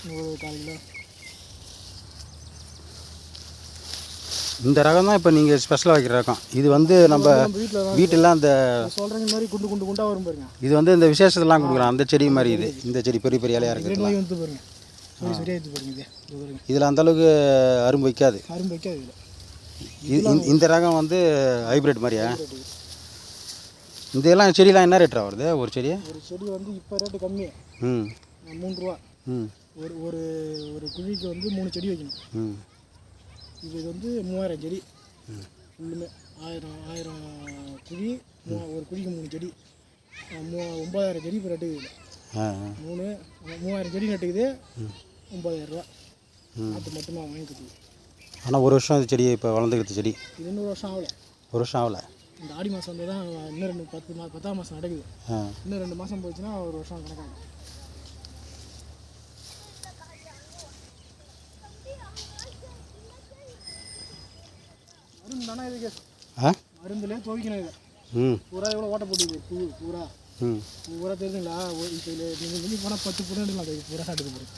ஒரு 1/4 கிலோ. இந்த ரகம் தான் இப்போ நீங்கள் ஸ்பெஷலாக வைக்கிற ரகம். இது வந்து நம்ம வீட்டில் அந்த சொல்கிறீங்க மாதிரி குண்டு குண்டு குண்டாக வரும் பாருங்க. இது வந்து இந்த விசேஷத்தெல்லாம் கொடுக்குறோம் அந்த செடி மாதிரி. இது இந்த செடி பெரிய பெரிய இலையாக இருக்குது. நோய் வந்து பாருங்க, சரியாக எடுத்து பாருங்க. இதில் அந்தளவுக்கு அரும்பு வைக்காது. அரும்பு வைக்காது இதில். இந்த ரகம் வந்து ஹைப்ரிட் மாதிரியா? இந்த எல்லாம் செடியெலாம் என்ன ரேட்டாக வருது ஒரு செடி? ஒரு செடி வந்து இப்போ ரேட்டு கம்மி. 3 ரூபா. ஒரு ஒரு ஒரு குழிக்கு வந்து 3 செடி வைக்கணும். இது வந்து 3000 செடி ஃபுல்லுமே. 1000 குழி, ஒரு குழிக்கு 3 செடி, 9000 செடி இப்போ நட்டுக்குது. 3000 செடி நட்டுக்குது, 9000 ரூபா. அது மட்டும்தான் வாங்கிக்கிது. ஆனால் ஒரு வருஷம் அந்த செடி இப்போ வளர்ந்துக்கிது செடி. இது இன்னொரு வருஷம் ஆகலை. ஒரு வருஷம் ஆகலை. இந்த ஆடி மாதம் வந்து தான் இன்னும் 10ஆம் மாதம் நடக்குது. இன்னும் 2 மாதம் போச்சுன்னா ஒரு வருஷம் கணக்காகும். மருந்து தானே இதுக்கு. மருந்துலேயே துவைக்கணும் இதை. பூரா எவ்வளோ ஓட்ட போட்டுது பூ பூரா. பூரா தெரியுதுங்களா? இப்போ இதில் நீங்கள் போனால் 10 பூரா எடுக்கலாம். அது பூரா சாப்பிட்டு போகிறோம்.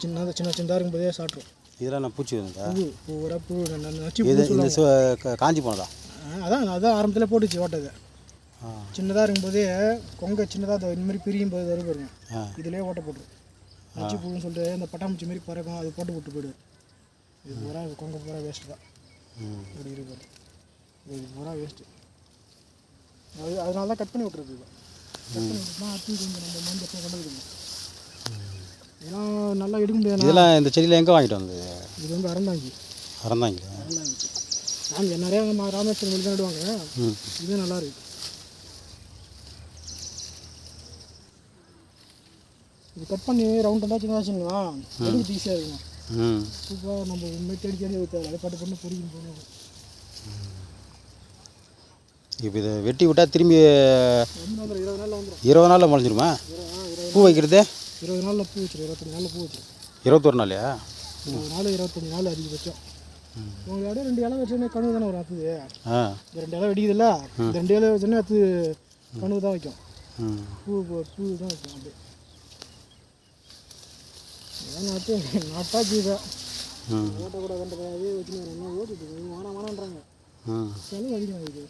சின்னதாக இருக்கும்போதே சாப்பிட்ரும். இதெல்லாம் நான் பூச்சி வந்துட்டா பூரா பூ நச்சு காஞ்சி போனதா? அதான் ஆரம்பத்தில் போட்டுச்சு ஓட்டது. சின்னதாக இருக்கும்போதே கொங்கை சின்னதாக இந்த மாதிரி பிரியும் போது வரும் பாருங்க. இதுலேயே ஓட்ட போட்டுரும். நச்சு பூன்னு சொல்லிட்டு இந்த பட்டாம்பூச்சி மாரி பறக்கும், அது போட்டு விட்டு போயிடுது. இது பூரா கொங்கை பூரா வேஸ்ட்டு தான். இப்படி இருக்குது. இது பூரா வேஸ்ட்டு. அதனால தான் கட் பண்ணி விட்றது. இது கட் பண்ணி விட்டுனா அடுத்து கொஞ்சம் நம்ம மஞ்சள் கொண்டு விடுங்க. இதெல்லாம் நல்லா எடுக்க முடியாது. இதெல்லாம் இந்த செடியில் எங்கே வாங்கிட்டு வந்தது? இது வந்து அறந்தாங்கி. அறந்தாங்கி நிறையா ராமேஸ்வரம் வெளியே தான் நடுவாங்க. இது நல்லா இருக்கு. இது கட் பண்ணி ரவுண்டாக சின்ன வச்சுங்களா, எடுத்து ஈஸியாக இருக்கும். சூப்பராக நம்ம உண்மை தேடி தேடி வைத்தாது. அதை பாட்டு பண்ணி பொறிக்கும் போகணும். இப்போ இதை வெட்டி விட்டால் திரும்பி 20 நாளில் வந்துடும். 20 நாளில் முளைஞ்சிருமா? பூ வைக்கிறது 20 நாளில் பூ வச்சிடும். 25 நாளில் பூ வச்சிடும். 21 நாளையா? 20 நாள் 25 நாள் அதிகபட்சம். உங்களுக்கு அப்படியே 2 இலை வச்சோன்னே கனவு தானே வரும். அடுத்தது இந்த 2 இலை வெடிக்குதுல்ல, இந்த 2 இலை வச்சோன்னே அது கனவு தான் வைக்கும். பூ தான் வைக்கும். அப்படியே நாட்டாச்சு இதை ஓட்டக்கூட கண்டது வச்சுன்னு ஓட்டிட்டு வேணான்றாங்க. செலவு அதிகம் இது.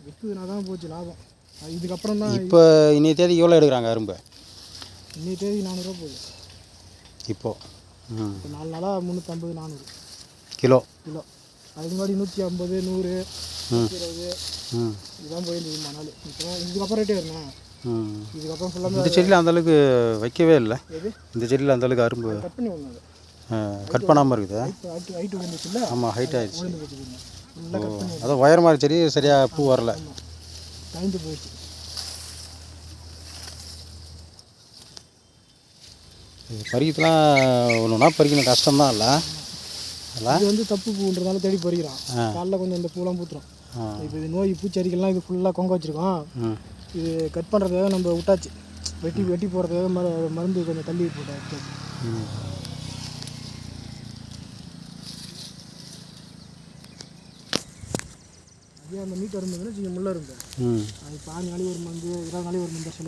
விற்குதுனா தான் போச்சு லாபம். இதுக்கப்புறம் தான். இப்போ இன்னைய தேதி எவ்வளோ எடுக்கிறாங்க அரும்பு? இன்னைய தேதி 400 ரூபா போகுது இப்போது. இப்போ 4 நாளாக 350 400 கிலோ. அதுக்கு முன்னாடி 150 100 120 இதுதான் போயிருந்தது 3 நாள். இப்போ இதுக்கப்புறம் ரேட்டே வரணும். இதுக்கப்புறம் ஃபுல்லாக இந்த செடியில் அந்தளவுக்கு வைக்கவே இல்லை. இந்த செடியில் அந்தளவுக்கு அரும்பு கட் பண்ணி ஒன்று கட் பண்ணாமல் இருக்குது. ஹைட்டு வந்துச்சுல்ல. ஆமாம், ஹைட் ஆகிடுச்சு. அதான் ஒயர் மாதிரி செடி சரியாக பூ வரல, காய்ந்து போயிடுச்சு. பறிக்கலாம் ஒன்று ஒன்றா பறிக்கணும், கஷ்டம்தான் இல்லை. அது வந்து தப்பு பூன்றதால தேடி பறிக்கிறான். காலைல கொஞ்சம் இந்த பூலாம் பூத்துறோம். இப்போ இது நோய் பூச்செடிகள்லாம் இது ஃபுல்லாக கொங்க வச்சுருக்கோம். இது கட் பண்ணுறதுக்காக நம்ம விட்டாச்சு. வெட்டி போடுறதுக்காக மருந்து கொஞ்சம் தள்ளி போட்டாச்சு. அதே அந்த மீட் வரும்போதுன்னா முள்ள இருந்து அது 15 நாளைக்கு ஒரு மருந்து, 20 நாளைக்கு ஒரு மருந்து.